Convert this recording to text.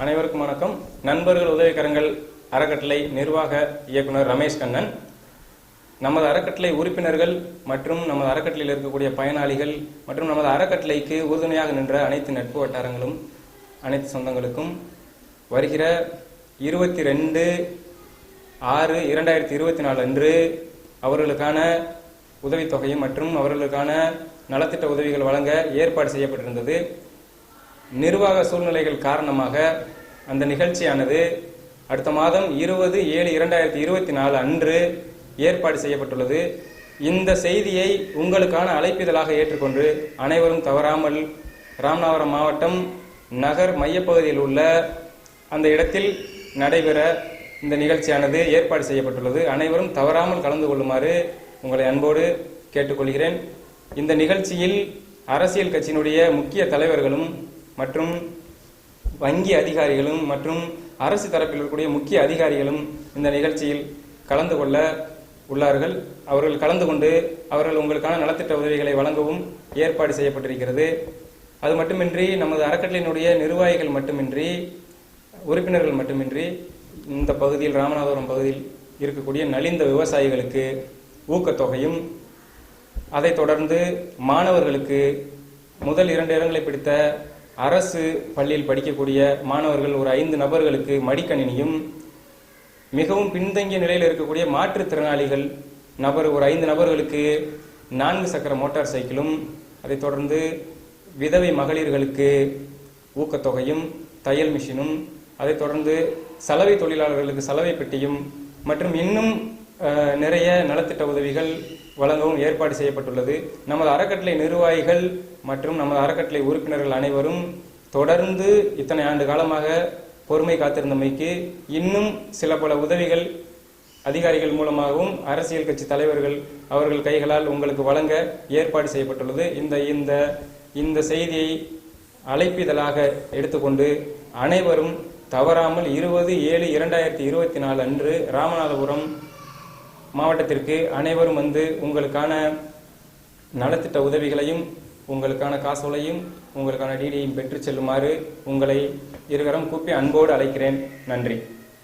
அனைவருக்கும் வணக்கம். நண்பர்கள் உதவிக்கரங்கள் அறக்கட்டளை நிர்வாக இயக்குனர் ரமேஷ் கண்ணன். நமது அறக்கட்டளை உறுப்பினர்கள் மற்றும் நமது அறக்கட்டளையில் இருக்கக்கூடிய பயனாளிகள் மற்றும் நமது அறக்கட்டளைக்கு உறுதுணையாக நின்ற அனைத்து நட்பு வட்டாரங்களும் அனைத்து சொந்தங்களுக்கும் வருகிற 22/6/2024 அன்று அவர்களுக்கான உதவித்தொகையும் மற்றும் அவர்களுக்கான நலத்திட்ட உதவிகள் வழங்க ஏற்பாடு செய்யப்பட்டிருந்தது. நிர்வாக சூழ்நிலைகள் காரணமாக அந்த நிகழ்ச்சியானது அடுத்த மாதம் 20/7/2024 அன்று ஏற்பாடு செய்யப்பட்டுள்ளது. இந்த செய்தியை உங்களுக்கான அழைப்பிதழாக ஏற்றுக்கொண்டு அனைவரும் தவறாமல் ராமநாதபுரம் மாவட்டம் நகர் மையப்பகுதியில் உள்ள அந்த இடத்தில் நடைபெற இந்த நிகழ்ச்சியானது ஏற்பாடு செய்யப்பட்டுள்ளது. அனைவரும் தவறாமல் கலந்து கொள்ளுமாறு உங்களை அன்போடு கேட்டுக்கொள்கிறேன். இந்த நிகழ்ச்சியில் அரசியல் கட்சியினுடைய முக்கிய தலைவர்களும் மற்றும் வங்கி அதிகாரிகளும் மற்றும் அரசு தரப்பில் இருக்கக்கூடிய முக்கிய அதிகாரிகளும் இந்த நிகழ்ச்சியில் கலந்து கொள்ள உள்ளார்கள். அவர்கள் கலந்து கொண்டு அவர்கள் உங்களுக்கான நலத்திட்ட உதவிகளை வழங்கவும் ஏற்பாடு செய்யப்பட்டிருக்கிறது. அது மட்டுமின்றி நமது அறக்கட்டளையினுடைய நிர்வாகிகள் மட்டுமின்றி உறுப்பினர்கள் மட்டுமின்றி இந்த பகுதியில் ராமநாதபுரம் பகுதியில் இருக்கக்கூடிய நலிந்த விவசாயிகளுக்கு ஊக்கத்தொகையும், அதைத் தொடர்ந்து மாணவர்களுக்கு முதல் 2 இடங்களை பிடித்த அரசு பள்ளியில் படிக்கக்கூடிய மாணவர்கள் ஒரு 5 நபர்களுக்கு மடிக்கணினியும், மிகவும் பின்தங்கிய நிலையில் இருக்கக்கூடிய மாற்றுத்திறனாளிகள் ஒரு 5 நபர்களுக்கு 4 சக்கர மோட்டார் சைக்கிளும், அதைத் தொடர்ந்து விதவை மகளிர்களுக்கு ஊக்கத்தொகையும் தையல் மிஷினும், அதைத் தொடர்ந்து சலவை தொழிலாளர்களுக்கு சலவை பெட்டியும் மற்றும் இன்னும் நிறைய நலத்திட்ட உதவிகள் வழங்கவும் ஏற்பாடு செய்யப்பட்டுள்ளது. நமது அறக்கட்டளை நிர்வாகிகள் மற்றும் நமது அறக்கட்டளை உறுப்பினர்கள் அனைவரும் தொடர்ந்து இத்தனை ஆண்டு காலமாக பொறுமை காத்திருந்தமைக்கு இன்னும் சில பல உதவிகள் அதிகாரிகள் மூலமாகவும் அரசியல் கட்சி தலைவர்கள் அவர்கள் கைகளால் உங்களுக்கு வழங்க ஏற்பாடு செய்யப்பட்டுள்ளது. இந்த செய்தியை அழைப்பிதழாக எடுத்துக்கொண்டு அனைவரும் தவறாமல் 20/7/2024 அன்று ராமநாதபுரம் மாவட்டத்திற்கு அனைவரும் வந்து உங்களுக்கான நலத்திட்ட உதவிகளையும் உங்களுக்கான காசோலையும் உங்களுக்கான டிடியையும் பெற்று செல்லுமாறு உங்களை இருகரம் கூப்பி அன்போடு அழைக்கிறேன். நன்றி.